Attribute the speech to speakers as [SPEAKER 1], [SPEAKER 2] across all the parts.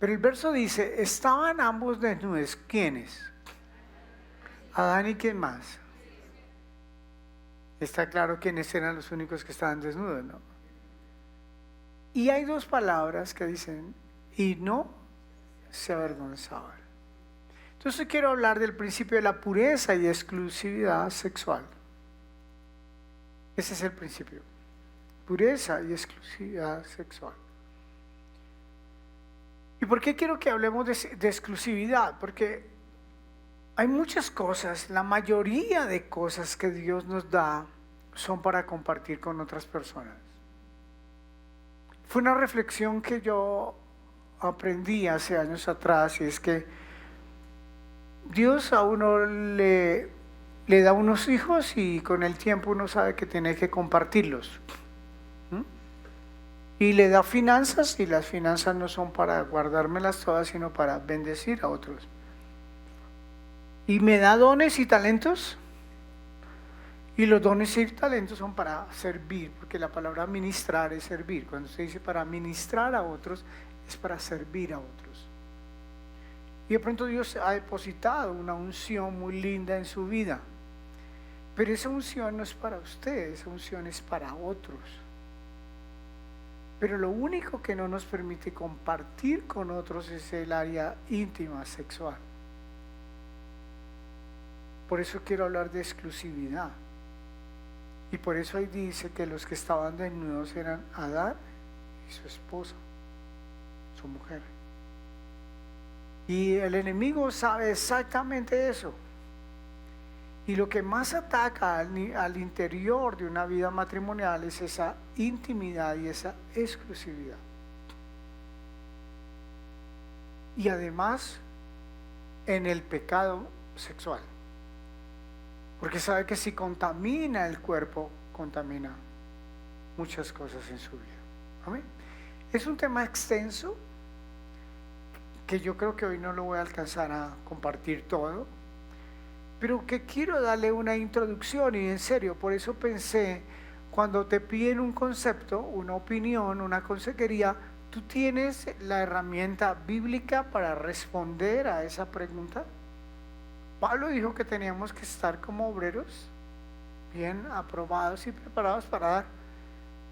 [SPEAKER 1] Pero el verso dice, estaban ambos desnudos. ¿Quiénes? Adán y quién más. Está claro quiénes eran los únicos que estaban desnudos, ¿no? Y hay dos palabras que dicen, y no se avergonzaban. Entonces quiero hablar del principio de la pureza y exclusividad sexual. Ese es el principio. Pureza y exclusividad sexual. ¿Y por qué quiero que hablemos de exclusividad? Porque hay muchas cosas, la mayoría de cosas que Dios nos da son para compartir con otras personas. Fue una reflexión que yo aprendí hace años atrás, y es que Dios a uno le da unos hijos y con el tiempo uno sabe que tiene que compartirlos. Y le da finanzas, y las finanzas no son para guardármelas todas, sino para bendecir a otros. Y me da dones y talentos, y los dones y talentos son para servir, porque la palabra ministrar es servir. Cuando se dice para ministrar a otros, es para servir a otros. Y de pronto Dios ha depositado una unción muy linda en su vida, pero esa unción no es para usted, esa unción es para otros. Pero lo único que no nos permite compartir con otros es el área íntima, sexual. Por eso quiero hablar de exclusividad. Y por eso ahí dice que los que estaban desnudos eran Adán y su esposa, su mujer. Y el enemigo sabe exactamente eso. Y lo que más ataca al interior de una vida matrimonial es esa intimidad y esa exclusividad. Y además en el pecado sexual. Porque sabe que si contamina el cuerpo, contamina muchas cosas en su vida. ¿Amén? Es un tema extenso que yo creo que hoy no lo voy a alcanzar a compartir todo, pero que quiero darle una introducción. Y en serio, por eso pensé, cuando te piden un concepto, una opinión, una consejería, ¿tú tienes la herramienta bíblica para responder a esa pregunta? Pablo dijo que teníamos que estar como obreros, bien aprobados y preparados para dar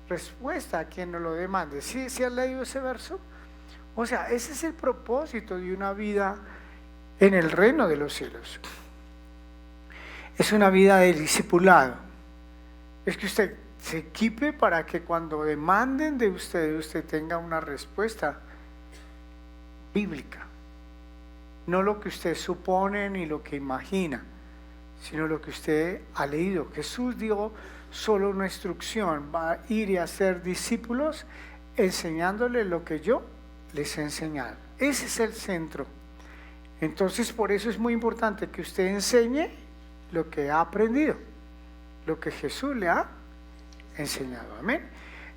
[SPEAKER 1] respuesta a quien nos lo demande. ¿Sí has leído ese verso? O sea, ese es el propósito de una vida en el reino de los cielos. Es una vida de discipulado. Es que usted se equipe para que cuando demanden de usted, usted tenga una respuesta bíblica. No lo que usted supone ni lo que imagina, sino lo que usted ha leído. Jesús dio solo una instrucción: va a ir y a hacer discípulos enseñándoles lo que yo les he enseñado. Ese es el centro. Entonces, por eso es muy importante que usted enseñe lo que ha aprendido, lo que Jesús le ha enseñado. Amén.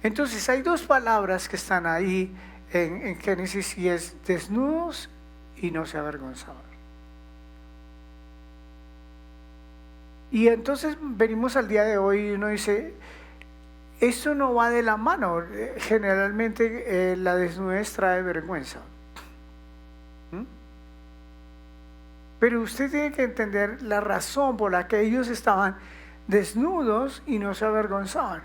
[SPEAKER 1] Entonces hay dos palabras que están ahí en Génesis, y es desnudos y no se avergonzaban. Y entonces venimos al día de hoy y uno dice, esto no va de la mano. Generalmente la desnudez trae vergüenza. Pero usted tiene que entender la razón por la que ellos estaban desnudos y no se avergonzaban.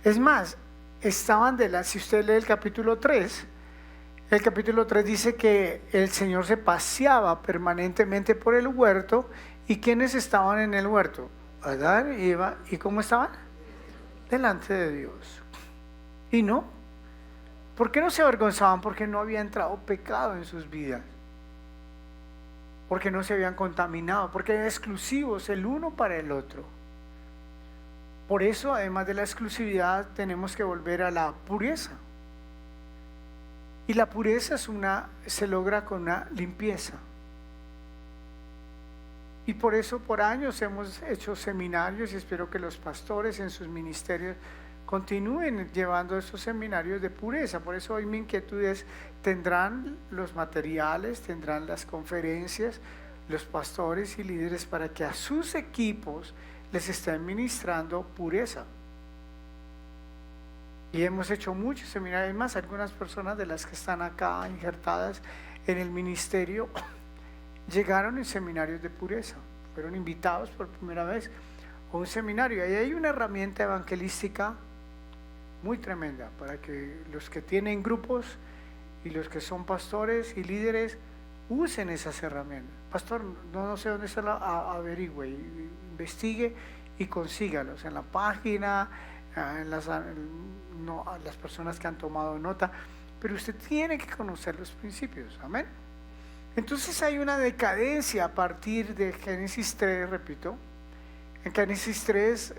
[SPEAKER 1] Es más, estaban si usted lee el capítulo 3 dice que el Señor se paseaba permanentemente por el huerto. ¿Y quiénes estaban en el huerto? Adán y Eva. ¿Y cómo estaban? Delante de Dios. ¿Y no? ¿Por qué no se avergonzaban? Porque no había entrado pecado en sus vidas. Porque no se habían contaminado, porque eran exclusivos el uno para el otro. Por eso, además de la exclusividad, tenemos que volver a la pureza. Y la pureza se logra con una limpieza. Y por eso por años hemos hecho seminarios, y espero que los pastores en sus ministerios continúen llevando esos seminarios de pureza. Por eso hoy mi inquietud es, tendrán los materiales, tendrán las conferencias, los pastores y líderes para que a sus equipos les estén ministrando pureza. Y hemos hecho muchos seminarios más. Algunas personas de las que están acá injertadas en el ministerio llegaron en seminarios de pureza, fueron invitados por primera vez a un seminario. Ahí hay una herramienta evangelística muy tremenda para que los que tienen grupos y los que son pastores y líderes usen esas herramientas. Pastor, no sé dónde se la averigüe, investigue y consígalos en la página, en las personas que han tomado nota, pero usted tiene que conocer los principios. Amén. Entonces hay una decadencia a partir de Génesis 3, repito. En Génesis 3,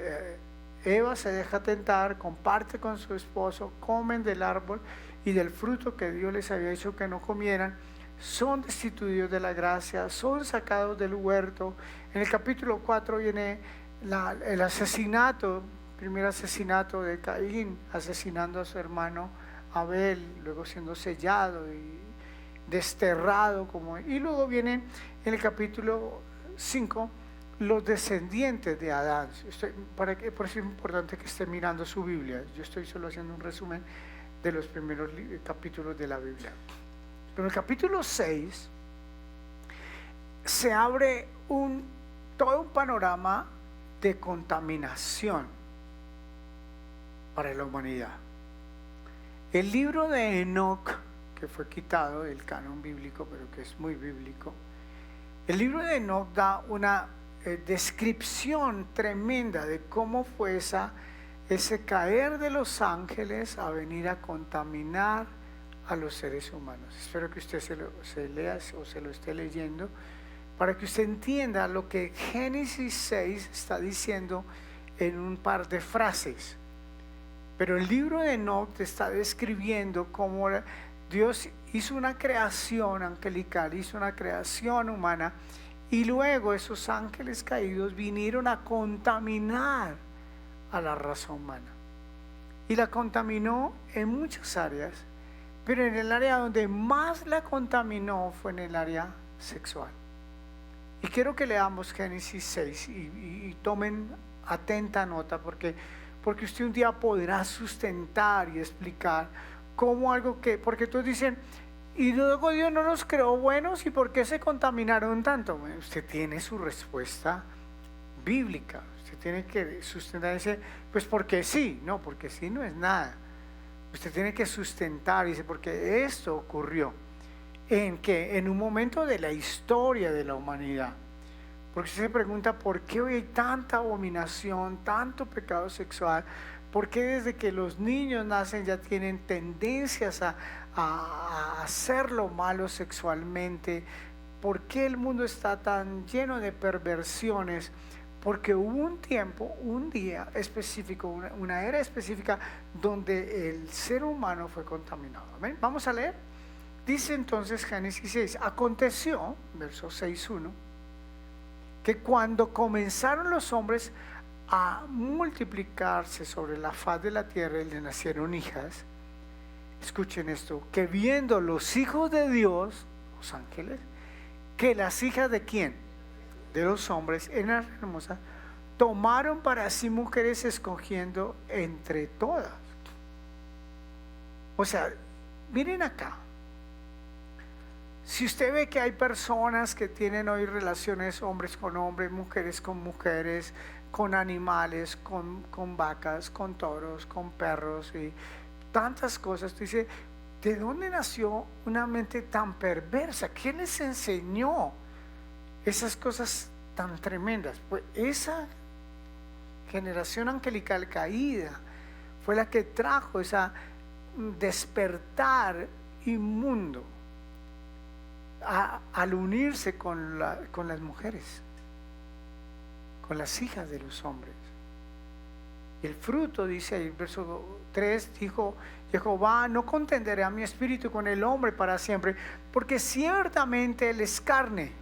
[SPEAKER 1] Eva se deja tentar, comparte con su esposo, comen del árbol y del fruto que Dios les había dicho que no comieran, son destituidos de la gracia, son sacados del huerto. En el capítulo 4 viene el asesinato, primer asesinato de Caín, asesinando a su hermano Abel, luego siendo sellado y desterrado, y luego viene en el capítulo 5 los descendientes de Adán. Por eso es importante que esté mirando su Biblia. Yo estoy solo haciendo un resumen de los primeros capítulos de la Biblia. Pero en el capítulo 6 se abre todo un panorama de contaminación para la humanidad. El libro de Enoc, que fue quitado del canon bíblico, pero que es muy bíblico, el libro de Enoc da una descripción tremenda de cómo fue ese caer de los ángeles a venir a contaminar a los seres humanos. Espero que usted se lea o se lo esté leyendo para que usted entienda lo que Génesis 6 está diciendo en un par de frases. Pero el libro de Enoc te está describiendo cómo Dios hizo una creación angelical, hizo una creación humana, y luego esos ángeles caídos vinieron a contaminar a la raza humana. Y la contaminó en muchas áreas, pero en el área donde más la contaminó fue en el área sexual. Y quiero que leamos Génesis 6 y tomen atenta nota, porque usted un día podrá sustentar y explicar cómo porque todos dicen, y luego Dios no los creó buenos, ¿y por qué se contaminaron tanto? Bueno, usted tiene su respuesta bíblica, usted tiene que sustentar pues porque sí, no, porque sí no es nada. Usted tiene que sustentar, dice, porque esto ocurrió en un momento de la historia de la humanidad. Porque usted se pregunta, ¿por qué hoy hay tanta abominación, tanto pecado sexual? ¿Por qué desde que los niños nacen ya tienen tendencias a hacer lo malo sexualmente? ¿Por qué el mundo está tan lleno de perversiones? Porque hubo un tiempo, un día específico, una era específica donde el ser humano fue contaminado. ¿Amén? Vamos a leer. Dice entonces Génesis 6, aconteció, verso 6:1, que cuando comenzaron los hombres a multiplicarse sobre la faz de la tierra y le nacieron hijas, escuchen esto, que viendo los hijos de Dios, los ángeles, que las hijas de ¿quién? De los hombres eran hermosas, tomaron para sí mujeres escogiendo entre todas. O sea, miren acá. Si usted ve que hay personas que tienen hoy relaciones hombres con hombres, mujeres con mujeres, con animales, con vacas, con toros, con perros y tantas cosas, usted dice, ¿de dónde nació una mente tan perversa? ¿Quién les enseñó esas cosas tan tremendas? Pues esa generación angelical caída fue la que trajo esa despertar inmundo al unirse con las mujeres, con las hijas de los hombres. Y el fruto, dice ahí, verso 3, dijo Jehová, no contenderé a mi espíritu con el hombre para siempre, porque ciertamente él es carne,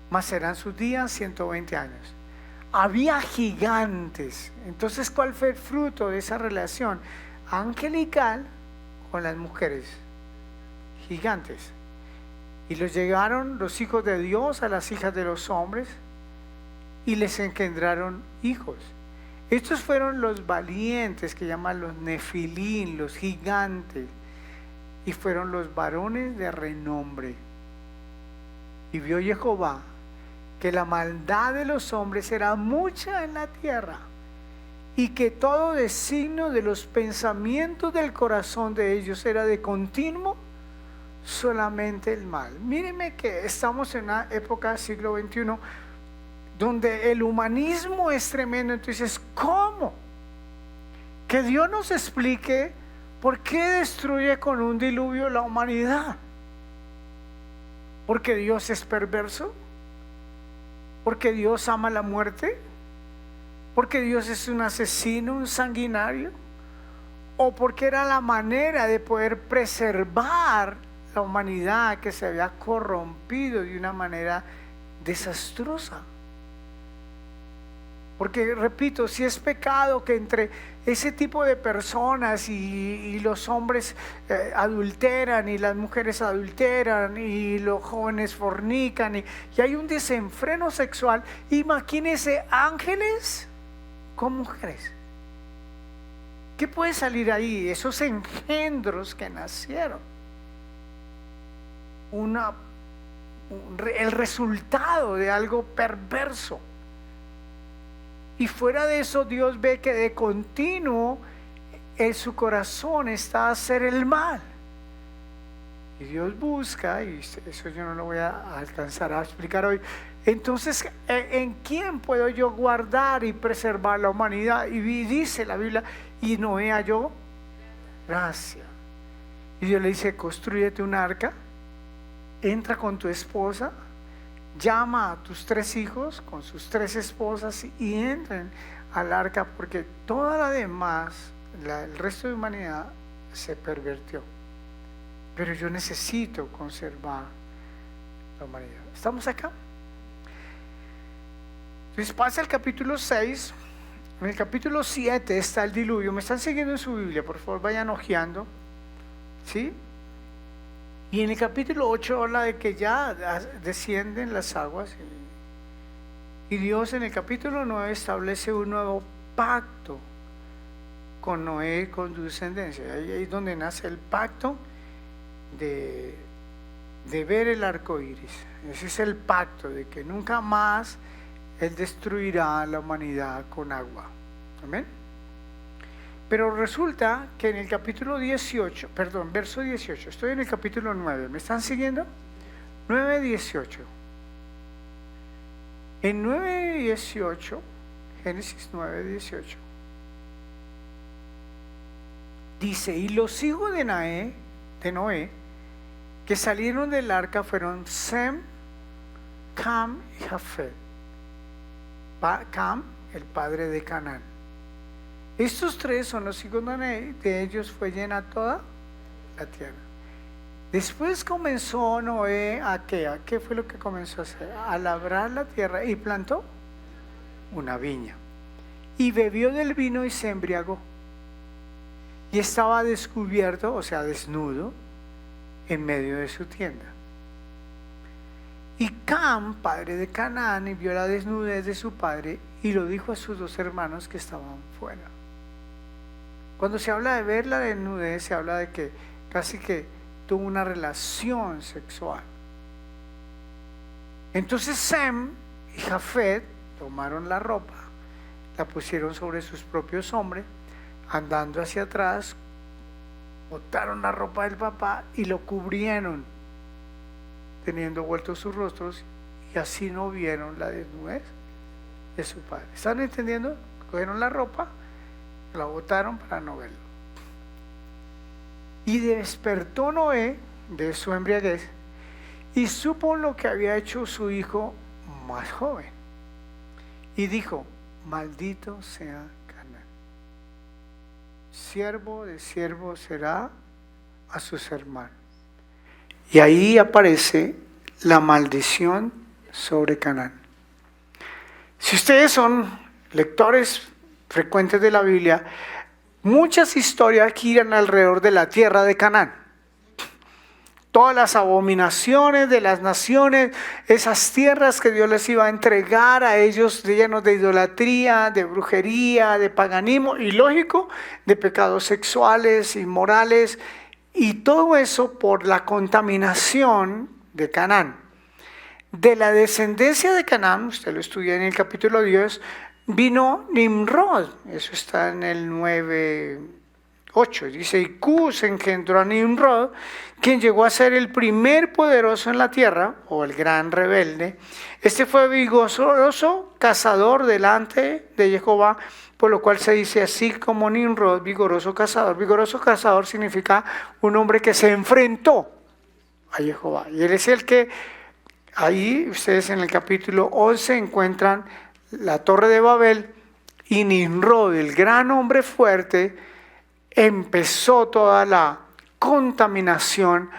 [SPEAKER 1] mas serán sus días 120 años. Había gigantes. Entonces, ¿cuál fue el fruto de esa relación angelical con las mujeres? Gigantes. Y los llegaron los hijos de Dios a las hijas de los hombres y les engendraron hijos. Estos fueron los valientes que llaman los nefilín, los gigantes, y fueron los varones de renombre. Y vio Jehová que la maldad de los hombres era mucha en la tierra, y que todo designio de los pensamientos del corazón de ellos era de continuo solamente el mal. Mírenme que estamos en una época del siglo XXI donde el humanismo es tremendo. Entonces, ¿cómo? Que Dios nos explique por qué destruye con un diluvio la humanidad. ¿Porque Dios es perverso? ¿Porque Dios ama la muerte? ¿Porque Dios es un asesino, un sanguinario? ¿O porque era la manera de poder preservar la humanidad que se había corrompido de una manera desastrosa? Porque, repito, si es pecado que entre ese tipo de personas y los hombres adulteran y las mujeres adulteran y los jóvenes fornican y hay un desenfreno sexual, imagínense ángeles con mujeres. ¿Qué puede salir ahí? Esos engendros que nacieron. El resultado de algo perverso. Y fuera de eso, Dios ve que de continuo en su corazón está hacer el mal. Y Dios busca, y eso yo no lo voy a alcanzar a explicar hoy. Entonces, ¿en quién puedo yo guardar y preservar la humanidad? Y dice la Biblia, y Noé halló gracia. Y Dios le dice, construyete un arca, entra con tu esposa, llama a tus 3 hijos con sus 3 esposas y entren al arca, porque toda la demás, el resto de humanidad se pervirtió. Pero yo necesito conservar la humanidad. ¿Estamos acá? Entonces pasa el capítulo 6. En el capítulo 7 está el diluvio. ¿Me están siguiendo en su Biblia? Por favor, vayan hojeando. ¿Sí? Y en el capítulo 8 habla de que ya descienden las aguas. Y Dios en el capítulo 9 establece un nuevo pacto con Noé y con su descendencia. Ahí es donde nace el pacto de ver el arco iris. Ese es el pacto de que nunca más Él destruirá la humanidad con agua. Amén. Pero resulta que en el capítulo 18, perdón, verso 18, estoy en el capítulo 9, ¿me están siguiendo? 9:18. En 9:18, Génesis 9:18, dice, y los hijos de Noé, que salieron del arca fueron Sem, Cam y Jafet. Cam, el padre de Canaán. Estos 3 son los hijos de Noé, de ellos fue llena toda la tierra. Después comenzó Noé ¿a qué fue lo que comenzó a hacer? A labrar la tierra y plantó una viña. Y bebió del vino y se embriagó. Y estaba descubierto, o sea, desnudo, en medio de su tienda. Y Cam, padre de Canaán, y vio la desnudez de su padre y lo dijo a sus 2 hermanos que estaban fuera. Cuando se habla de ver la desnudez, se habla de que casi que tuvo una relación sexual. Entonces Sem y Jafet tomaron la ropa, la pusieron sobre sus propios hombres, andando hacia atrás, botaron la ropa del papá y lo cubrieron, teniendo vueltos sus rostros, y así no vieron la desnudez de su padre. ¿Están entendiendo? Cogieron la ropa, la botaron para no verlo. Y despertó Noé de su embriaguez y supo lo que había hecho su hijo más joven. Y dijo, maldito sea Canaán. Siervo de siervo será a sus hermanos. Y ahí aparece la maldición sobre Canaán. Si ustedes son lectores frecuentes de la Biblia, muchas historias giran alrededor de la tierra de Canaán. todas las abominaciones de las naciones, esas tierras que Dios les iba a entregar a ellos llenos de idolatría, de brujería, de paganismo y lógico, de pecados sexuales, inmorales, y todo eso por la contaminación de Canaán. De la descendencia de Canaán, usted lo estudia en el capítulo 10, vino Nimrod, eso está en el 9:8, dice, y Cus engendró a Nimrod, quien llegó a ser el primer poderoso en la tierra, o el gran rebelde. Este fue vigoroso cazador delante de Jehová, por lo cual se dice así como Nimrod, vigoroso cazador. Vigoroso cazador significa un hombre que se enfrentó a Jehová. Y él es el que, ahí ustedes en el capítulo 11 encuentran la Torre de Babel, y Nimrod, el gran hombre fuerte, empezó toda la contaminación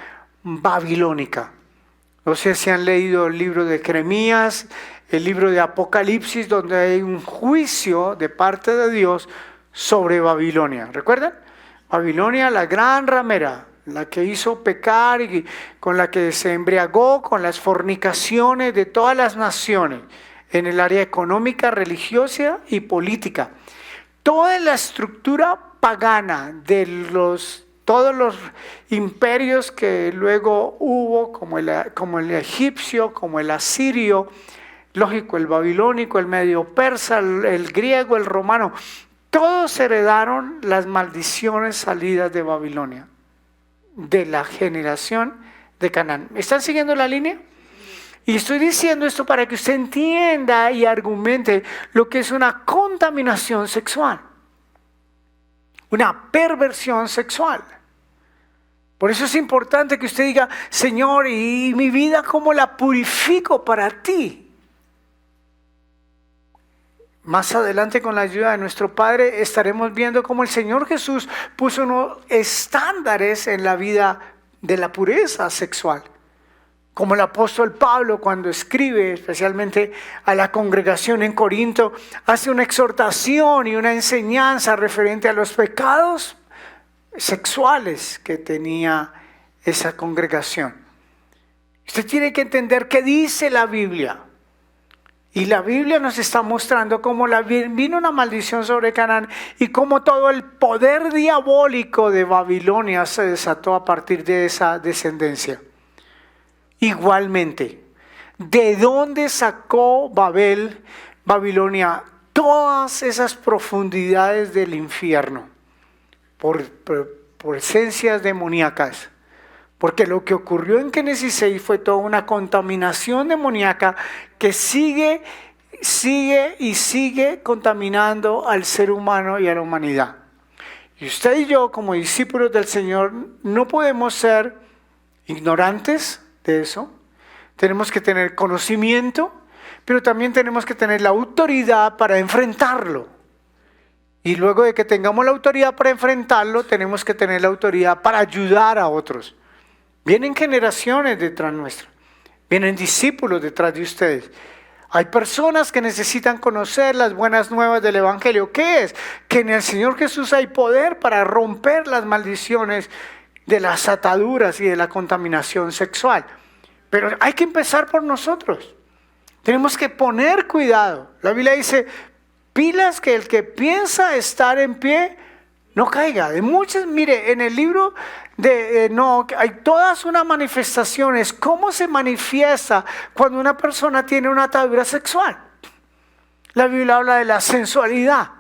[SPEAKER 1] babilónica. No sé si han leído el libro de Jeremías, el libro de Apocalipsis, donde hay un juicio de parte de Dios sobre Babilonia. ¿Recuerdan? Babilonia, la gran ramera, la que hizo pecar y con la que se embriagó con las fornicaciones de todas las naciones en el área económica, religiosa y política. Toda la estructura pagana de todos los imperios que luego hubo, como el egipcio, como el asirio, lógico, el babilónico, el medio persa, el griego, el romano, todos heredaron las maldiciones salidas de Babilonia, de la generación de Canaán. ¿Están siguiendo la línea? Y estoy diciendo esto para que usted entienda y argumente lo que es una contaminación sexual, una perversión sexual. Por eso es importante que usted diga, Señor, ¿y mi vida cómo la purifico para ti? Más adelante, con la ayuda de nuestro Padre, estaremos viendo cómo el Señor Jesús puso unos estándares en la vida de la pureza sexual. Como el apóstol Pablo, cuando escribe especialmente a la congregación en Corinto, hace una exhortación y una enseñanza referente a los pecados sexuales que tenía esa congregación. Usted tiene que entender qué dice la Biblia. Y la Biblia nos está mostrando cómo vino una maldición sobre Canaán y cómo todo el poder diabólico de Babilonia se desató a partir de esa descendencia. Igualmente, ¿de dónde sacó Babilonia, todas esas profundidades del infierno? Por esencias demoníacas. Porque lo que ocurrió en Génesis 6 fue toda una contaminación demoníaca que sigue contaminando al ser humano y a la humanidad. Y usted y yo, como discípulos del Señor, no podemos ser ignorantes de eso. Tenemos que tener conocimiento, pero también tenemos que tener la autoridad para enfrentarlo. Y luego de que tengamos la autoridad para enfrentarlo, tenemos que tener la autoridad para ayudar a otros. Vienen generaciones detrás nuestra, vienen discípulos detrás de ustedes. Hay personas que necesitan conocer las buenas nuevas del Evangelio. ¿Qué es? Que en el Señor Jesús hay poder para romper las maldiciones de las ataduras y de la contaminación sexual. Pero hay que empezar por nosotros. Tenemos que poner cuidado. La Biblia dice, pilas, que el que piensa estar en pie no caiga. De muchas, mire, en el libro de Enoc hay todas unas manifestaciones. ¿Cómo se manifiesta cuando una persona tiene una atadura sexual? La Biblia habla de la sensualidad.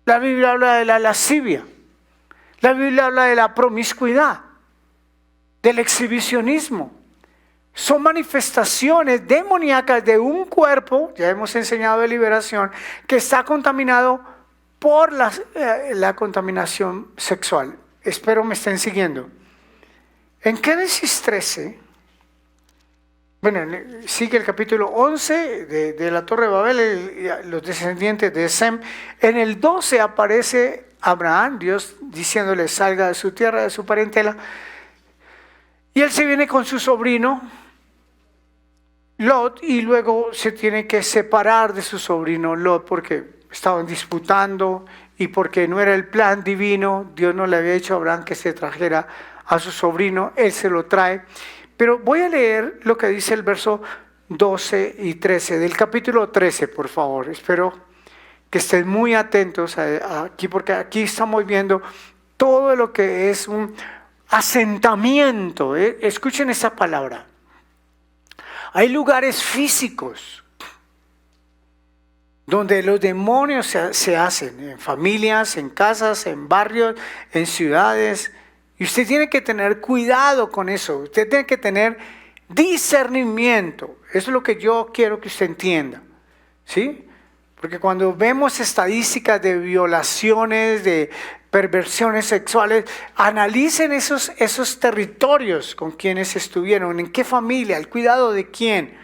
[SPEAKER 1] La Biblia habla de la lascivia. La Biblia habla de la promiscuidad, del exhibicionismo. Son manifestaciones demoníacas de un cuerpo, ya hemos enseñado de liberación, que está contaminado por la contaminación sexual. Espero me estén siguiendo. En Génesis 13, sigue el capítulo 11 de la Torre de Babel, los descendientes de Sem. En el 12 aparece Abraham, Dios diciéndole salga de su tierra, de su parentela. Y él se viene con su sobrino Lot y luego se tiene que separar de su sobrino Lot porque estaban disputando y porque no era el plan divino. Dios no le había dicho a Abraham que se trajera a su sobrino, él se lo trae. Pero voy a leer lo que dice el verso 12 y 13 del capítulo 13, por favor. Espero que estén muy atentos aquí, porque aquí estamos viendo todo lo que es un asentamiento. Escuchen esa palabra. Hay lugares físicos donde los demonios se hacen, en familias, en casas, en barrios, en ciudades. Y usted tiene que tener cuidado con eso. Usted tiene que tener discernimiento. Eso es lo que yo quiero que usted entienda. ¿Sí? Porque cuando vemos estadísticas de violaciones, de perversiones sexuales, analicen esos territorios con quienes estuvieron, en qué familia, el cuidado de quién.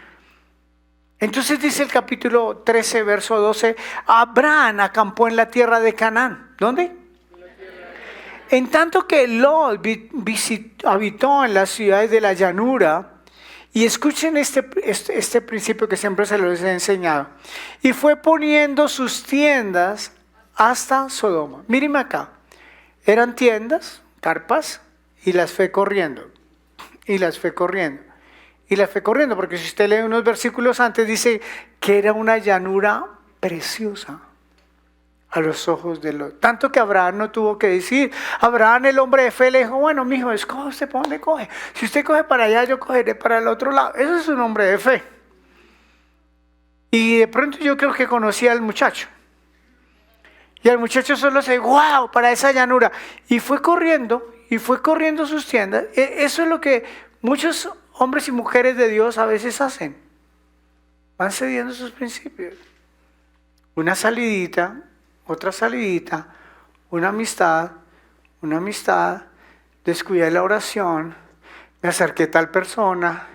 [SPEAKER 1] Entonces dice el capítulo 13, verso 12, Abraham acampó en la tierra de Canaán. ¿Dónde? En tanto que Lot habitó en las ciudades de la llanura. Y escuchen este principio que siempre se los he enseñado. Y fue poniendo sus tiendas hasta Sodoma. Mírenme acá. Eran tiendas, carpas, y las fue corriendo. Y las fue corriendo. Y las fue corriendo, porque si usted lee unos versículos antes, dice que era una llanura preciosa a los ojos de Lot. Tanto que Abraham no tuvo que decir. Abraham, el hombre de fe, le dijo, bueno, mijo, escoge usted para dónde coge. Si usted coge para allá, yo cogeré para el otro lado. Eso es un hombre de fe. Y de pronto yo creo que conocía al muchacho. Y al muchacho solo se dijo, wow, para esa llanura. Y fue corriendo sus tiendas. Eso es lo que muchos hombres y mujeres de Dios a veces hacen. Van cediendo sus principios. Una salidita, otra salidita, una amistad, descuidé la oración, me acerqué a tal persona,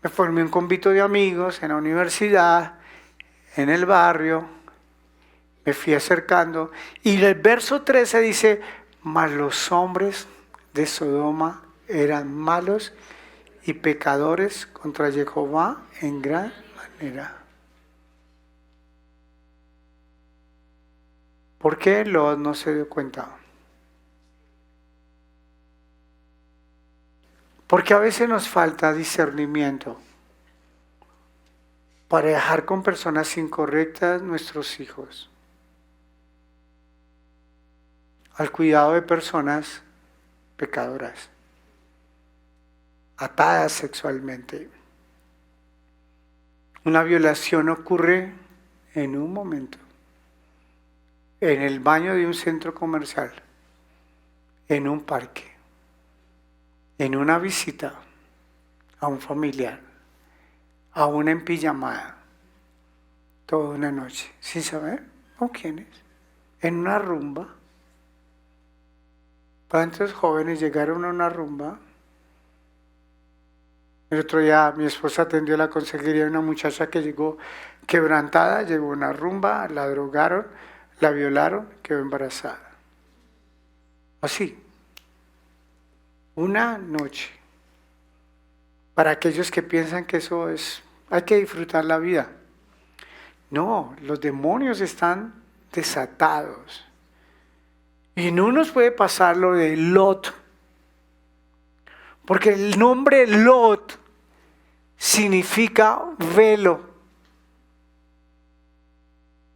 [SPEAKER 1] me formé un convito de amigos en la universidad, en el barrio, me fui acercando. Y el verso 13 dice, mas los hombres de Sodoma eran malos y pecadores contra Jehová en gran manera. ¿Por qué Lot no se dio cuenta? Porque a veces nos falta discernimiento para dejar con personas incorrectas nuestros hijos, al cuidado de personas pecadoras, atadas sexualmente. Una violación ocurre en un momento. En el baño de un centro comercial, en un parque, en una visita a un familiar, a una empillamada, toda una noche, sin saber con quiénes, en una rumba. ¿Cuántos jóvenes llegaron a una rumba? El otro día mi esposa atendió la consejería de una muchacha que llegó quebrantada, llegó a una rumba, la drogaron, la violaron, quedó embarazada. Así. Una noche. Para aquellos que piensan que eso es, hay que disfrutar la vida. No, los demonios están desatados. Y no nos puede pasar lo de Lot. Porque el nombre Lot significa velo.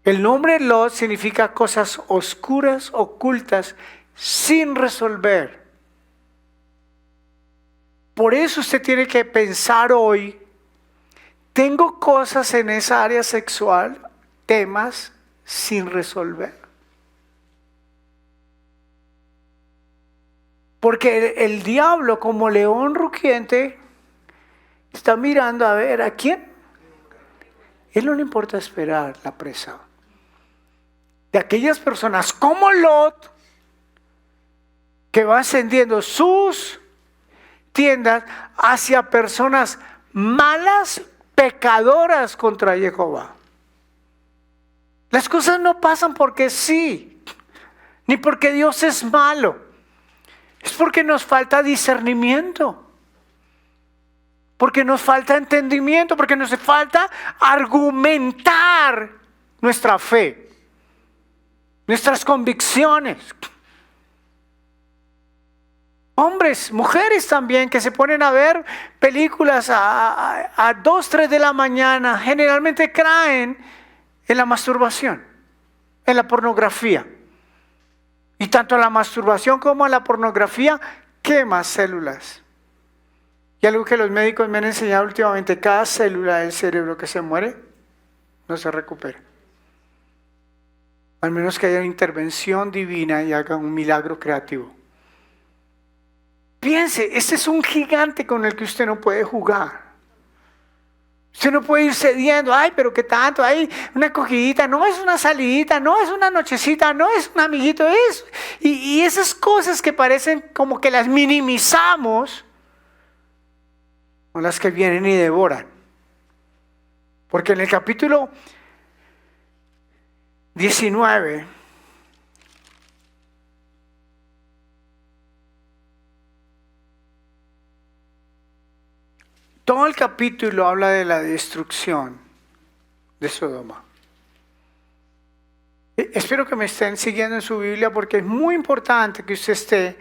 [SPEAKER 1] El nombre Lot significa cosas oscuras, ocultas, sin resolver. Por eso usted tiene que pensar hoy, tengo cosas en esa área sexual, temas sin resolver. Porque el diablo, como león rugiente, está mirando a ver a quién. Él no le importa esperar la presa. De aquellas personas como Lot, que va ascendiendo sus tiendas hacia personas malas, pecadoras contra Jehová. Las cosas no pasan porque sí, ni porque Dios es malo. Es porque nos falta discernimiento, porque nos falta entendimiento, porque nos falta argumentar nuestra fe, nuestras convicciones. Hombres, mujeres también, que se ponen a ver películas a 2, 3 de la mañana, generalmente caen en la masturbación, en la pornografía. Y tanto la masturbación como la pornografía quema células. Y algo que los médicos me han enseñado últimamente, cada célula del cerebro que se muere, no se recupera. Al menos que haya una intervención divina y haga un milagro creativo. Piense, este es un gigante con el que usted no puede jugar. Usted no puede ir cediendo, ay, pero qué tanto, ay, una cogidita, no es una salidita, no es una nochecita, no es un amiguito, es. Y esas cosas que parecen como que las minimizamos, son las que vienen y devoran. Porque en el capítulo 19, todo el capítulo habla de la destrucción de Sodoma. Espero que me estén siguiendo en su Biblia porque es muy importante que usted esté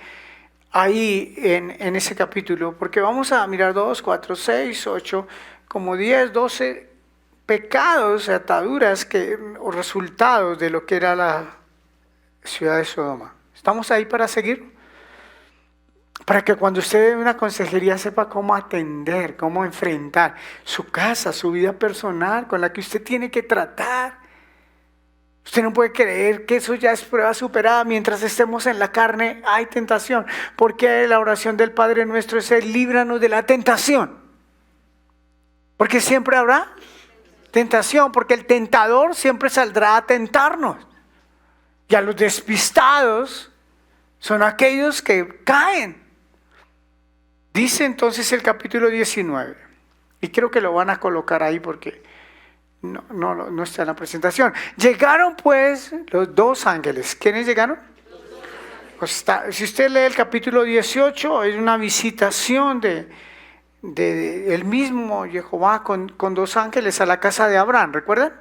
[SPEAKER 1] ahí en ese capítulo, porque vamos a mirar 2, 4, 6, 8, como 10, 12 pecados, ataduras o resultados de lo que era la ciudad de Sodoma. ¿Estamos ahí para seguir? Para que cuando usted ve una consejería sepa cómo atender, cómo enfrentar su casa, su vida personal con la que usted tiene que tratar. Usted no puede creer que eso ya es prueba superada. Mientras estemos en la carne hay tentación. Porque la oración del Padre Nuestro es el líbranos de la tentación. Porque siempre habrá tentación, porque el tentador siempre saldrá a tentarnos. Y a los despistados son aquellos que caen. Dice entonces el capítulo 19, y creo que lo van a colocar ahí porque no está en la presentación. Llegaron pues los 2 ángeles. ¿Quiénes llegaron? Pues si usted lee el capítulo 18, es una visitación de el mismo Jehová con 2 ángeles a la casa de Abraham, ¿recuerdan?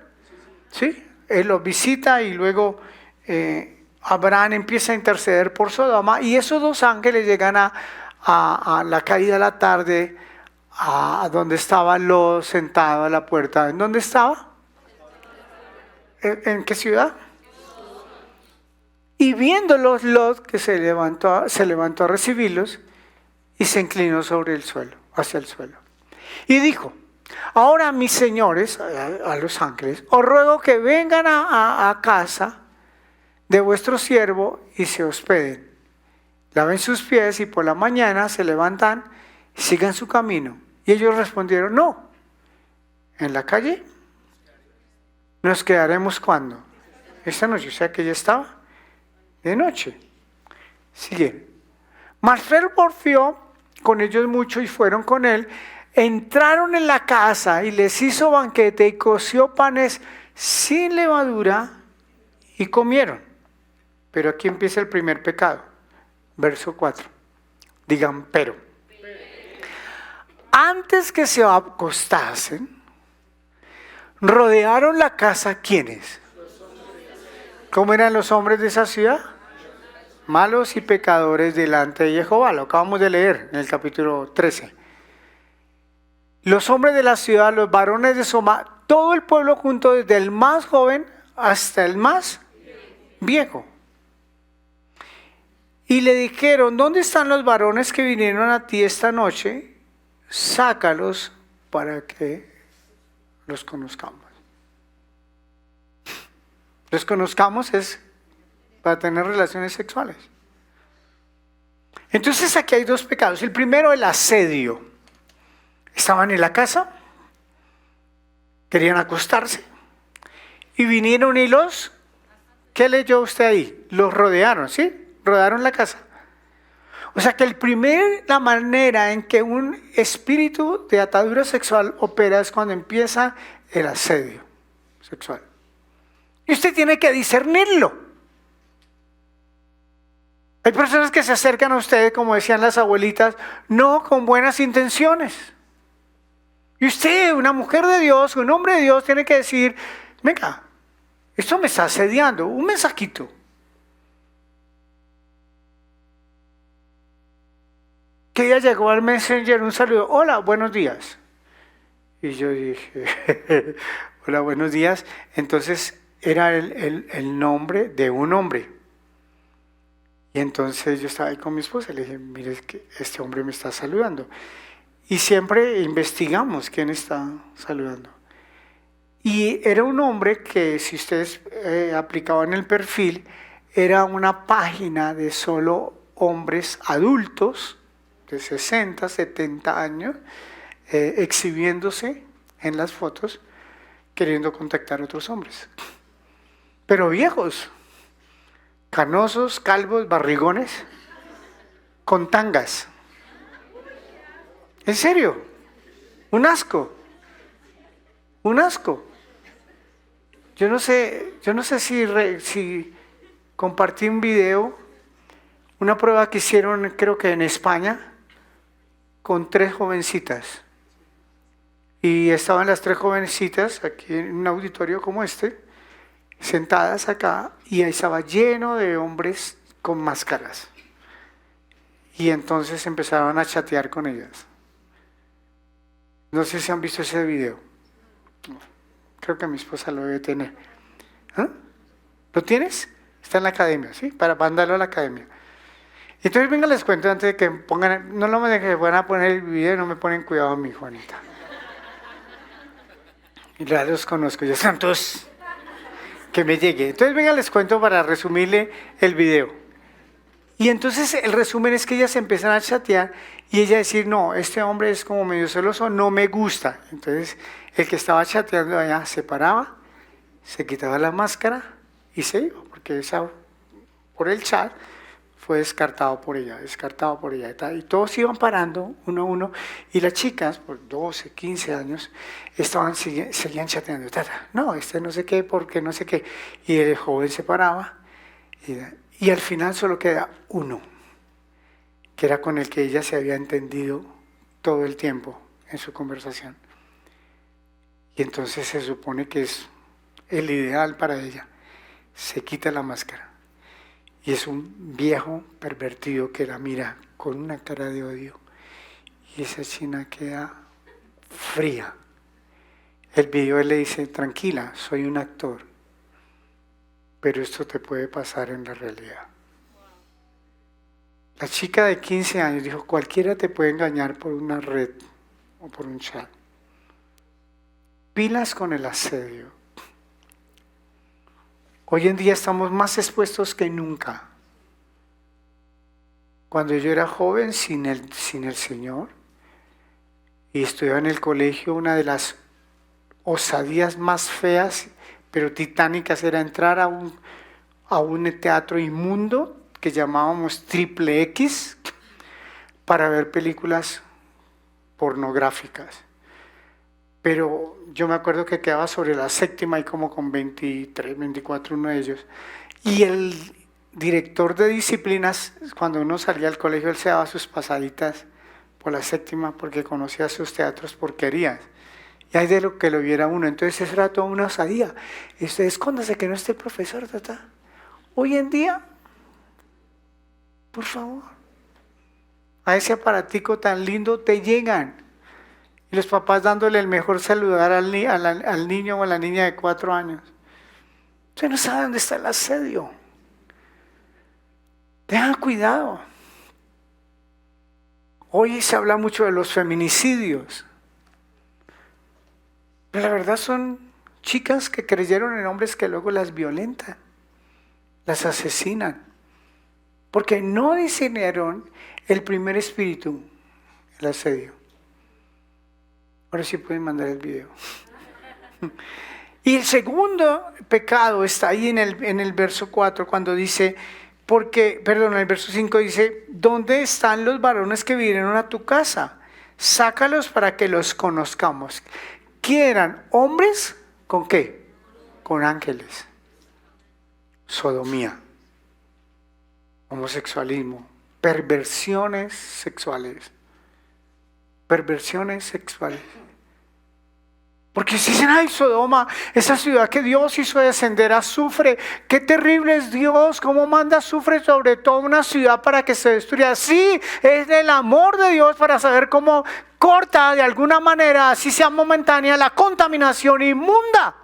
[SPEAKER 1] Sí, él los visita y luego Abraham empieza a interceder por Sodoma y esos 2 ángeles llegan a la caída de la tarde, a donde estaba Lot sentado a la puerta. ¿En dónde estaba? ¿En qué ciudad? Y viéndolos, Lot, que se levantó a recibirlos y se inclinó sobre el suelo, hacia el suelo. Y dijo: ahora mis señores, a los ángeles, os ruego que vengan a casa de vuestro siervo y se hospeden. Laven sus pies y por la mañana se levantan y sigan su camino. Y ellos respondieron: no, en la calle nos quedaremos. ¿Cuándo? Esta noche, o sea que ya estaba de noche. Sigue. Mas él porfió con ellos mucho y fueron con él. Entraron en la casa y les hizo banquete y coció panes sin levadura y comieron. Pero aquí empieza el primer pecado. Verso 4. Digan, pero. Antes que se acostasen, rodearon la casa, ¿quiénes? ¿Cómo eran los hombres de esa ciudad? Malos y pecadores delante de Jehová. Lo acabamos de leer en el capítulo 13. Los hombres de la ciudad, los varones de Sodoma, todo el pueblo junto, desde el más joven hasta el más viejo. Y le dijeron: ¿dónde están los varones que vinieron a ti esta noche? Sácalos para que los conozcamos. Los conozcamos es para tener relaciones sexuales. Entonces aquí hay 2 pecados. El primero, el asedio. Estaban en la casa, querían acostarse y vinieron y los, ¿qué leyó usted ahí? Los rodearon, ¿sí? Rodearon la casa. O sea que la manera en que un espíritu de atadura sexual opera es cuando empieza el asedio sexual. Y usted tiene que discernirlo. Hay personas que se acercan a ustedes, como decían las abuelitas, no con buenas intenciones. Y usted, una mujer de Dios, un hombre de Dios, tiene que decir: venga, esto me está asediando, un mensajito. Que ella llegó al Messenger, un saludo, hola, buenos días. Y yo dije, hola, buenos días. Entonces era el nombre de un hombre. Y entonces yo estaba ahí con mi esposa y le dije, mire, es que este hombre me está saludando. Y siempre investigamos quién está saludando. Y era un hombre que, si ustedes aplicaban el perfil, era una página de solo hombres adultos de 60, 70 años, exhibiéndose en las fotos, queriendo contactar a otros hombres. Pero viejos, canosos, calvos, barrigones, con tangas. ¿En serio? Un asco. Un asco. Yo no sé si compartí un video, una prueba que hicieron, creo que en España, con 3 jovencitas. Y estaban las 3 jovencitas aquí en un auditorio como este, sentadas acá, y ahí estaba lleno de hombres con máscaras. Y entonces empezaron a chatear con ellas. No sé si han visto ese video. Creo que mi esposa lo debe tener. ¿Ah? ¿Lo tienes? Está en la academia, ¿sí? Para mandarlo a la academia. Entonces, venga, les cuento antes de que pongan, no lo me dejen, van a poner el video, no me ponen cuidado a mi Juanita. Y ya los conozco, ya están todos. Que me llegue. Entonces, venga, les cuento para resumirle el video. Y entonces el resumen es que ellas empiezan a chatear y ella decir, no, este hombre es como medio celoso, no me gusta. Entonces el que estaba chateando allá se paraba, se quitaba la máscara y se iba, porque esa, por el chat fue descartado por ella. Y todos iban parando uno a uno y las chicas, por 12, 15 años, seguían chateando. No, este no sé qué, porque no sé qué. Y el joven se paraba y al final solo queda uno, que era con el que ella se había entendido todo el tiempo en su conversación. Y entonces se supone que es el ideal para ella. Se quita la máscara. Y es un viejo pervertido que la mira con una cara de odio. Y esa china queda fría. El video él le dice, tranquila, soy un actor. Pero esto te puede pasar en la realidad. La chica de 15 años dijo, cualquiera te puede engañar por una red o por un chat. Pilas con el asedio. Hoy en día estamos más expuestos que nunca. Cuando yo era joven, sin el Señor, y estudiaba en el colegio, una de las osadías más feas, pero titánicas, era entrar a un teatro inmundo que llamábamos Triple X para ver películas pornográficas. Pero yo me acuerdo que quedaba sobre la 7ª y como con 23, 24 uno de ellos. Y el director de disciplinas, cuando uno salía al colegio, él se daba sus pasaditas por la 7ª porque conocía sus teatros porquerías. Y hay de lo que lo viera uno. Entonces eso era toda una osadía. Y usted, escóndase que no esté el profesor, tata. Hoy en día, por favor, a ese aparatico tan lindo te llegan. Y los papás dándole el mejor saludar al niño o a la niña de 4 años. Usted no sabe dónde está el asedio. Tengan cuidado. Hoy se habla mucho de los feminicidios. Pero la verdad son chicas que creyeron en hombres que luego las violentan, las asesinan. Porque no discernieron el primer espíritu, el asedio. Ahora sí pueden mandar el video. Y el segundo pecado está ahí en el verso 4, cuando dice, en el verso 5 dice, ¿dónde están los varones que vinieron a tu casa? Sácalos para que los conozcamos. ¿Quién eran? ¿Hombres? ¿Con qué? Con ángeles. Sodomía. Homosexualismo. Perversiones sexuales. Perversiones sexuales. Porque si dicen, ay, Sodoma, esa ciudad que Dios hizo descender azufre, qué terrible es Dios, cómo manda azufre sobre toda una ciudad para que se destruya. Sí, es el amor de Dios para saber cómo corta de alguna manera, así sea momentánea, la contaminación inmunda.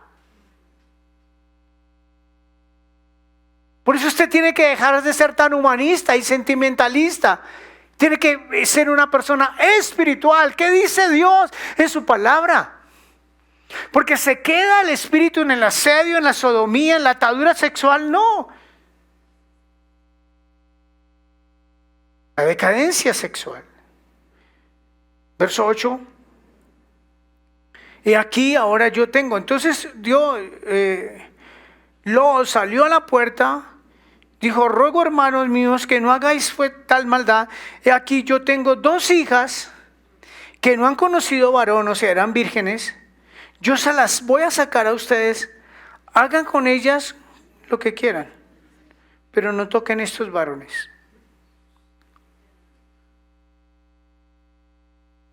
[SPEAKER 1] Por eso usted tiene que dejar de ser tan humanista y sentimentalista. Tiene que ser una persona espiritual. ¿Qué dice Dios en su palabra? Porque se queda el espíritu en el asedio, en la sodomía, en la atadura sexual. No. La decadencia sexual. Verso 8. Y aquí ahora yo tengo. Entonces Dios salió a la puerta. Dijo, ruego hermanos míos que no hagáis tal maldad. He aquí yo tengo 2 hijas que no han conocido varón, o sea, eran vírgenes. Yo se las voy a sacar a ustedes. Hagan con ellas lo que quieran, pero no toquen estos varones.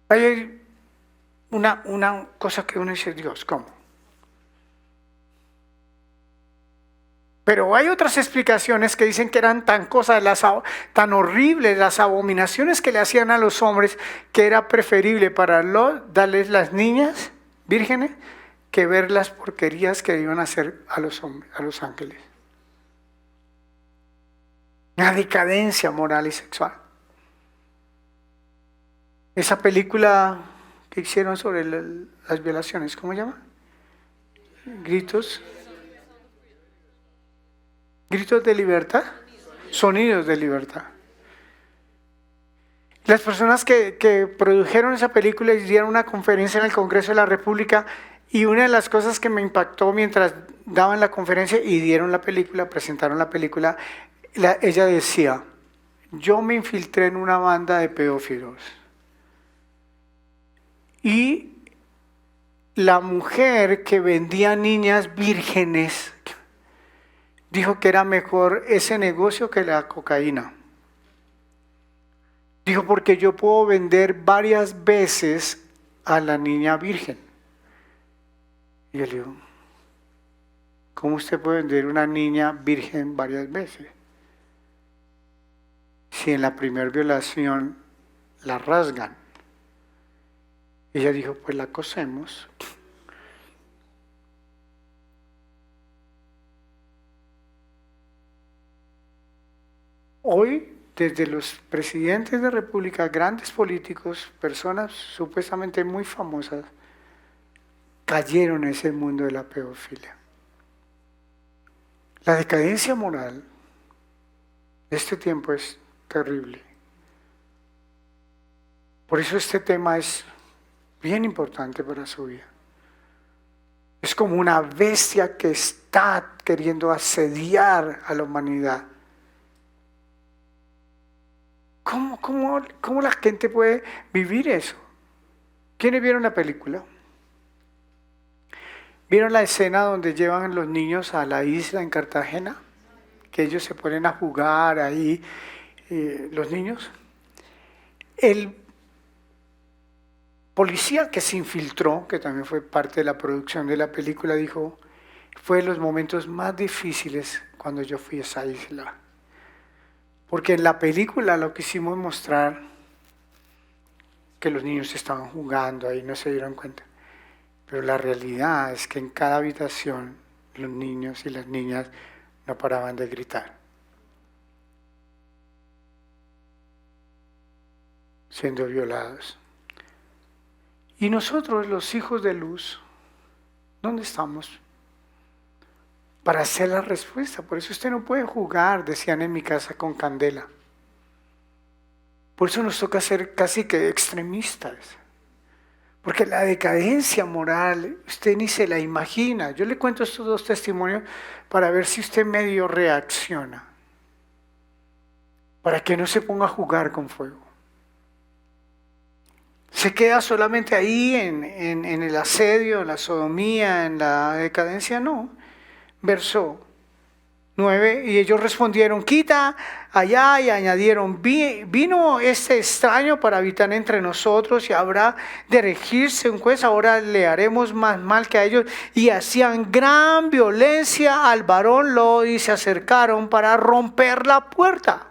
[SPEAKER 1] Hay una cosa que uno dice, Dios, ¿cómo? Pero hay otras explicaciones que dicen que eran tan tan horribles, las abominaciones que le hacían a los hombres, que era preferible para darles las niñas vírgenes que ver las porquerías que iban a hacer a los hombres, a los ángeles. Una decadencia moral y sexual. Esa película que hicieron sobre las violaciones, ¿cómo se llama? Gritos de libertad, sonidos de libertad. Las personas que produjeron esa película dieron una conferencia en el Congreso de la República, y una de las cosas que me impactó mientras daban la conferencia y dieron la película, presentaron la película, ella decía, yo me infiltré en una banda de pedófilos. Y la mujer que vendía niñas vírgenes dijo que era mejor ese negocio que la cocaína. Dijo, porque yo puedo vender varias veces a la niña virgen. Y yo le digo, ¿cómo usted puede vender una niña virgen varias veces? Si en la primera violación la rasgan. Ella dijo, pues la cosemos. Hoy, desde los presidentes de república, grandes políticos, personas supuestamente muy famosas, cayeron en ese mundo de la pedofilia. La decadencia moral de este tiempo es terrible. Por eso este tema es bien importante para su vida. Es como una bestia que está queriendo asediar a la humanidad. ¿Cómo la gente puede vivir eso? ¿Quiénes vieron la película? ¿Vieron la escena donde llevan los niños a la isla en Cartagena? Que ellos se ponen a jugar ahí, los niños. El policía que se infiltró, que también fue parte de la producción de la película, dijo, fue de los momentos más difíciles cuando yo fui a esa isla. Porque en la película lo quisimos mostrar que los niños estaban jugando ahí, no se dieron cuenta. Pero la realidad es que en cada habitación los niños y las niñas no paraban de gritar, siendo violados. Y nosotros, los hijos de luz, ¿dónde estamos? Para hacer la respuesta. Por eso usted no puede jugar, decían en mi casa, con candela. Por eso nos toca ser casi que extremistas. Porque la decadencia moral, usted ni se la imagina. Yo le cuento estos 2 testimonios para ver si usted medio reacciona. Para que no se ponga a jugar con fuego. Se queda solamente ahí en el asedio, en la sodomía, en la decadencia, no. Verso 9, y ellos respondieron, quita allá, y añadieron, vino este extraño para habitar entre nosotros y habrá de regirse un juez, ahora le haremos más mal que a ellos. Y hacían gran violencia al varón Lot y se acercaron para romper la puerta.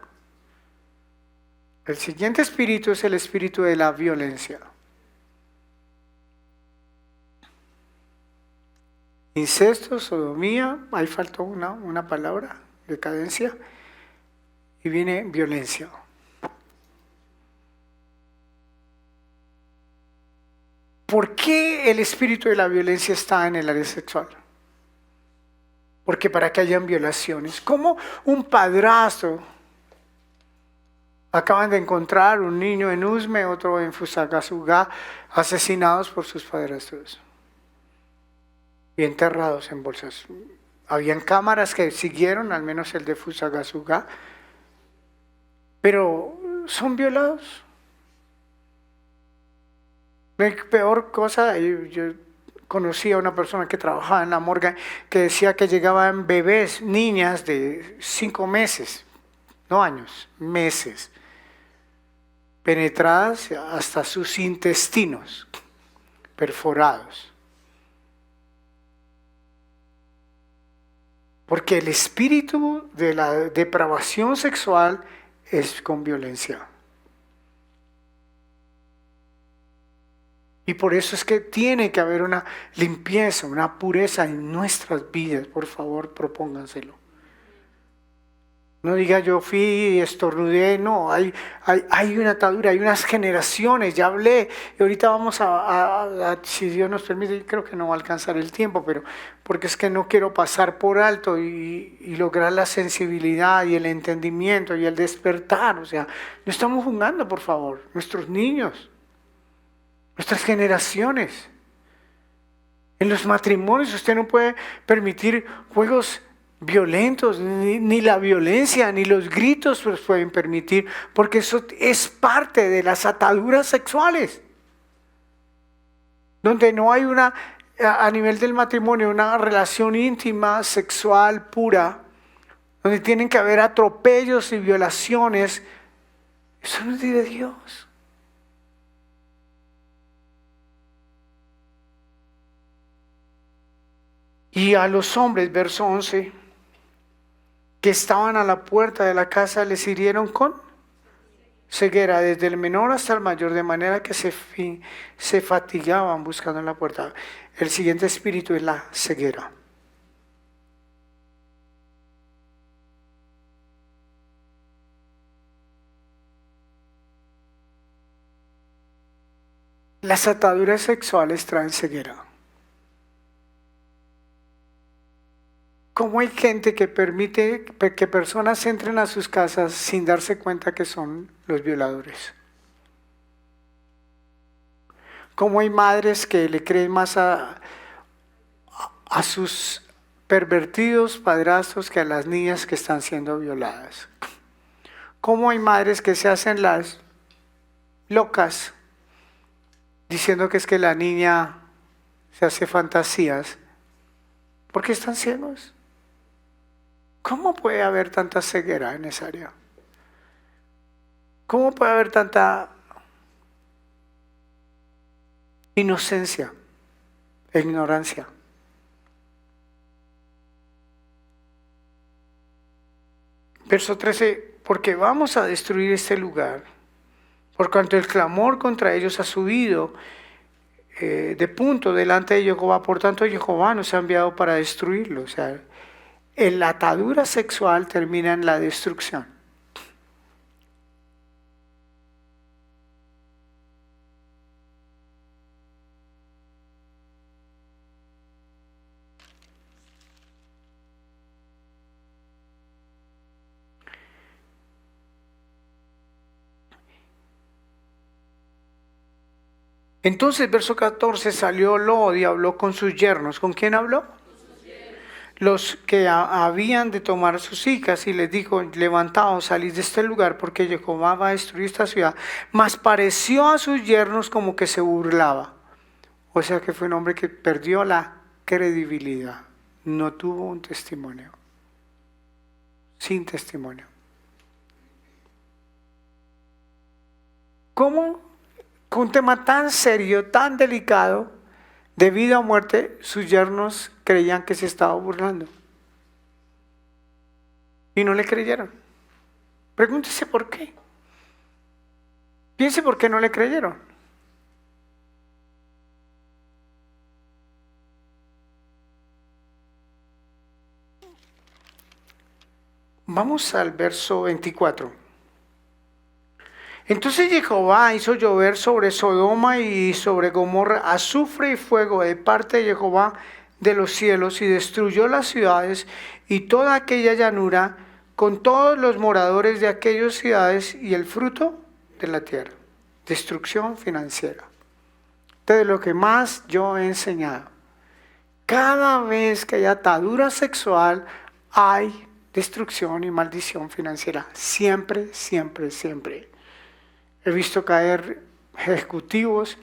[SPEAKER 1] El siguiente espíritu es el espíritu de la violencia. Incesto, sodomía, ahí faltó una palabra, decadencia, y viene violencia. ¿Por qué el espíritu de la violencia está en el área sexual? Porque para que hayan violaciones. Como un padrastro, acaban de encontrar un niño en Usme, otro en Fusagasugá, asesinados por sus padrastros y enterrados en bolsas. Habían cámaras que siguieron, al menos el de Fusagasugá, pero son violados. La peor cosa, yo conocí a una persona que trabajaba en la morgue que decía que llegaban bebés, niñas de 5 meses, no años, meses, penetradas hasta sus intestinos, perforados. Porque el espíritu de la depravación sexual es con violencia. Y por eso es que tiene que haber una limpieza, una pureza en nuestras vidas. Por favor, propónganselo. No diga yo fui y estornudé, no, hay una atadura, hay unas generaciones, ya hablé, y ahorita vamos si Dios nos permite, creo que no va a alcanzar el tiempo, pero porque es que no quiero pasar por alto y lograr la sensibilidad y el entendimiento y el despertar, o sea, no estamos jugando, por favor, nuestros niños, nuestras generaciones. En los matrimonios usted no puede permitir juegos violentos, ni la violencia, ni los gritos los pueden permitir, porque eso es parte de las ataduras sexuales. Donde no hay a nivel del matrimonio, una relación íntima, sexual, pura, donde tienen que haber atropellos y violaciones, eso no es de Dios. Y a los hombres, verso 11, que estaban a la puerta de la casa, les hirieron con ceguera, desde el menor hasta el mayor, de manera que se fatigaban buscando en la puerta. El siguiente espíritu es la ceguera. Las ataduras sexuales traen ceguera. ¿Cómo hay gente que permite que personas entren a sus casas sin darse cuenta que son los violadores? ¿Cómo hay madres que le creen más a sus pervertidos padrastros que a las niñas que están siendo violadas? ¿Cómo hay madres que se hacen las locas diciendo que es que la niña se hace fantasías? ¿Por qué están ciegos? ¿Cómo puede haber tanta ceguera en esa área? ¿Cómo puede haber tanta inocencia e ignorancia? Verso 13, porque vamos a destruir este lugar, por cuanto el clamor contra ellos ha subido de punto delante de Jehová, por tanto Jehová nos ha enviado para destruirlo. O sea, la atadura sexual termina en la destrucción. Entonces, verso 14, salió Lot y habló con sus yernos. ¿Con quién habló? Los que habían de tomar sus hijas, y les dijo: levantaos, salid de este lugar, porque Jehová va a destruir esta ciudad. Mas pareció a sus yernos como que se burlaba. O sea que fue un hombre que perdió la credibilidad, no tuvo un testimonio. sin testimonio. ¿Cómo con un tema tan serio, tan delicado, de vida o muerte, sus yernos creían que se estaba burlando? Y no le creyeron. Pregúntese por qué. Piense por qué no le creyeron. Vamos al verso 24. Entonces Jehová hizo llover sobre Sodoma y sobre Gomorra azufre y fuego de parte de Jehová de los cielos, y destruyó las ciudades y toda aquella llanura con todos los moradores de aquellas ciudades y el fruto de la tierra. Destrucción financiera. De lo que más yo he enseñado. Cada vez que hay atadura sexual, hay destrucción y maldición financiera. Siempre, siempre, siempre. He visto caer ejecutivos,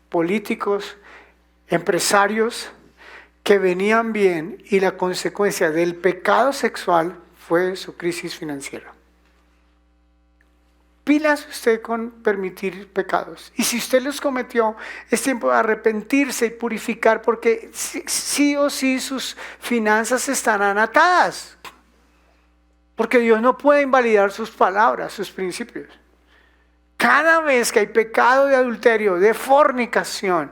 [SPEAKER 1] políticos, empresarios que venían bien, y la consecuencia del pecado sexual fue su crisis financiera. Pilas usted con permitir pecados. Y si usted los cometió, es tiempo de arrepentirse y purificar, porque sí o sí sus finanzas estarán atadas. Porque Dios no puede invalidar sus palabras, sus principios. Cada vez que hay pecado de adulterio, de fornicación,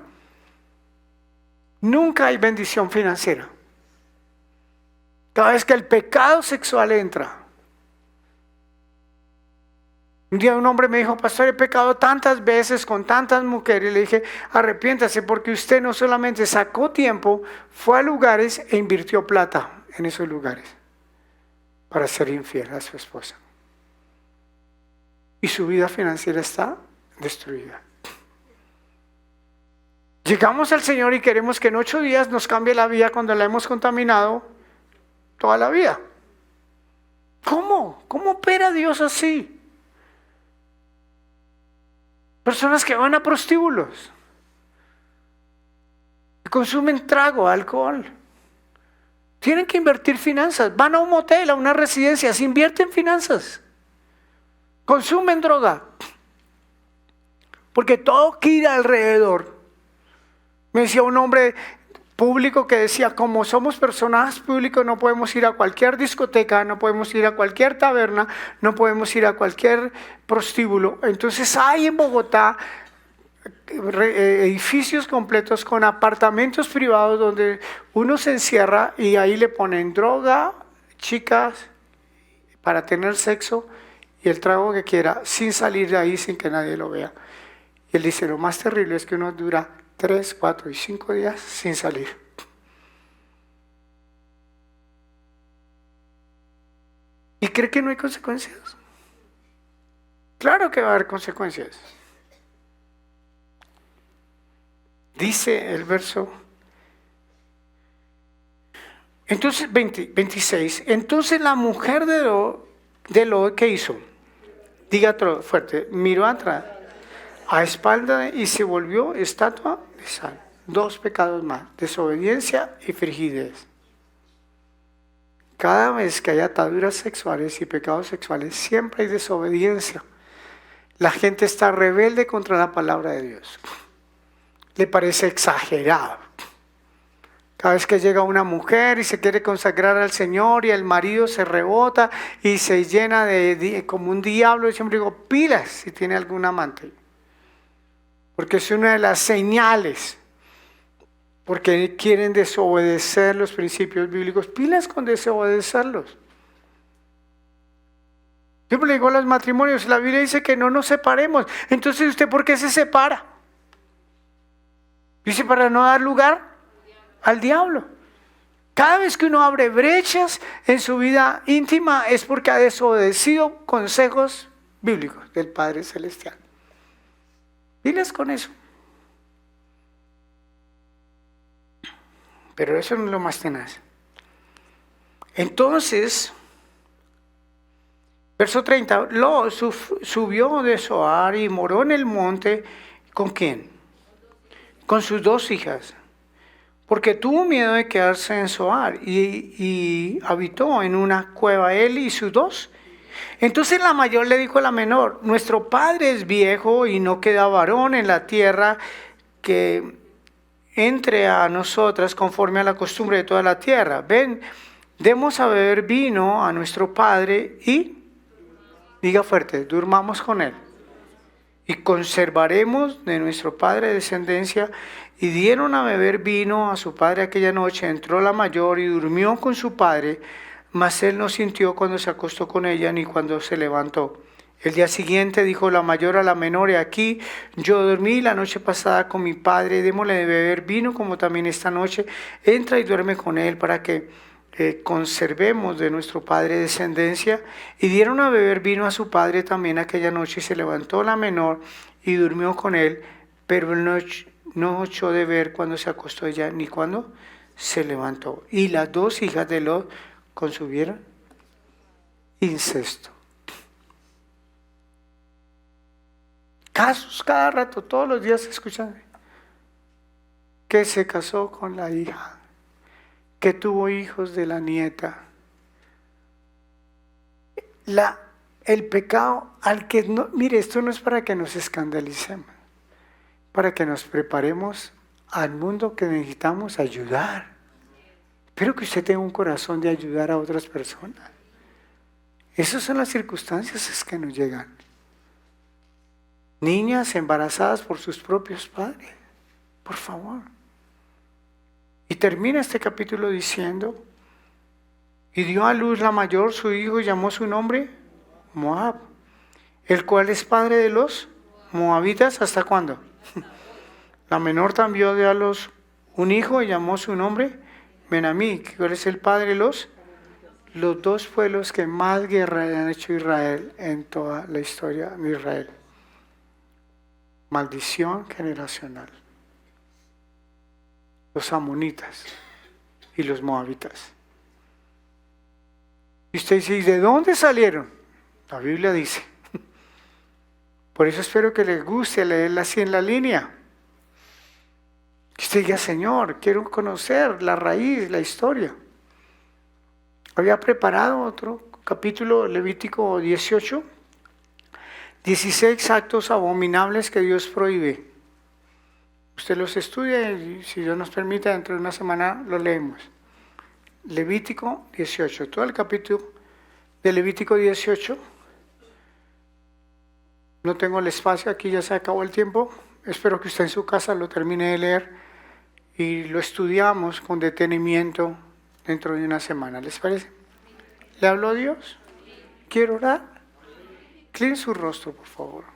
[SPEAKER 1] nunca hay bendición financiera. Cada vez que el pecado sexual entra. Un día un hombre me dijo: pastor, he pecado tantas veces con tantas mujeres. Y le dije: arrepiéntase, porque usted no solamente sacó tiempo, fue a lugares e invirtió plata en esos lugares para ser infiel a su esposa. Y su vida financiera está destruida. Llegamos al Señor y queremos que en 8 días nos cambie la vida cuando la hemos contaminado toda la vida. ¿Cómo? ¿Cómo opera Dios así? Personas que van a prostíbulos, que consumen trago, alcohol, tienen que invertir finanzas. Van a un motel, a una residencia, se invierten finanzas. Consumen droga, porque todo gira alrededor. Me decía un hombre público que decía: como somos personajes públicos, no podemos ir a cualquier discoteca, no podemos ir a cualquier taberna, no podemos ir a cualquier prostíbulo. Entonces hay en Bogotá edificios completos con apartamentos privados donde uno se encierra y ahí le ponen droga, chicas para tener sexo y el trago que quiera, sin salir de ahí, sin que nadie lo vea. Y él dice: lo más terrible es que uno dura 3, 4 y 5 días sin salir. ¿Y cree que no hay consecuencias? Claro que va a haber consecuencias. Dice el verso, entonces 26, entonces la mujer de Lot, ¿qué hizo? Diga fuerte: miró atrás, a espalda, y se volvió estatua de sal. 2 pecados más: desobediencia y frigidez. Cada vez que hay ataduras sexuales y pecados sexuales, siempre hay desobediencia. La gente está rebelde contra la palabra de Dios. Le parece exagerado. Cada vez que llega una mujer y se quiere consagrar al Señor y el marido se rebota y se llena como un diablo, y siempre digo: pilas si tiene algún amante. Porque es una de las señales. Porque quieren desobedecer los principios bíblicos. Pilas con desobedecerlos. Siempre le digo a los matrimonios: la Biblia dice que no nos separemos. Entonces, ¿usted por qué se separa? Dice: para no dar lugar al diablo. Cada vez que uno abre brechas en su vida íntima es porque ha desobedecido consejos bíblicos del Padre Celestial. Diles con eso. Pero eso no es lo más tenaz. Entonces, verso 30, Lot subió de Zoar y moró en el monte. ¿Con quién? Con sus 2 hijas, porque tuvo miedo de quedarse en Zoar y habitó en una cueva él y sus dos. Entonces la mayor le dijo a la menor: nuestro padre es viejo y no queda varón en la tierra que entre a nosotras conforme a la costumbre de toda la tierra. Ven, demos a beber vino a nuestro padre y, diga fuerte, durmamos con él. Y conservaremos de nuestro padre descendencia. Y dieron a beber vino a su padre aquella noche. Entró la mayor y durmió con su padre, mas él no sintió cuando se acostó con ella ni cuando se levantó. El día siguiente dijo la mayor a la menor: he aquí, yo dormí la noche pasada con mi padre, démosle de beber vino como también esta noche. Entra y duerme con él para que conservemos de nuestro padre descendencia. Y dieron a beber vino a su padre también aquella noche, y se levantó la menor y durmió con él, pero él no echó de ver cuando se acostó ella ni cuando se levantó. Y las dos hijas de Lot concibieron incesto. Casos cada rato, todos los días se escuchan que se casó con la hija, que tuvo hijos de la nieta. El pecado al que no, mire, esto no es para que nos escandalicemos, para que nos preparemos al mundo que necesitamos ayudar. Espero que usted tenga un corazón de ayudar a otras personas. Esas son las circunstancias que nos llegan. Niñas embarazadas por sus propios padres, por favor. Y termina este capítulo diciendo: y dio a luz la mayor su hijo y llamó su nombre Moab, el cual es padre de los moabitas. ¿Hasta cuándo? La menor también dio a luz un hijo y llamó su nombre Benamí, que es el padre de los dos pueblos que más guerra han hecho Israel en toda la historia de Israel. Maldición generacional. Los amonitas y los moabitas. Y usted dice: ¿y de dónde salieron? La Biblia dice. Por eso espero que les guste leerla así en la línea. Que usted diga: Señor, quiero conocer la raíz, la historia. Había preparado otro capítulo, Levítico 18. 16 actos abominables que Dios prohíbe. Usted los estudia y, si Dios nos permite, dentro de una semana lo leemos. Levítico 18, todo el capítulo de Levítico 18. No tengo el espacio, aquí ya se acabó el tiempo. Espero que usted en su casa lo termine de leer y lo estudiamos con detenimiento dentro de una semana. ¿Les parece? ¿Le habló Dios? ¿Quiere orar? Incline su rostro, por favor.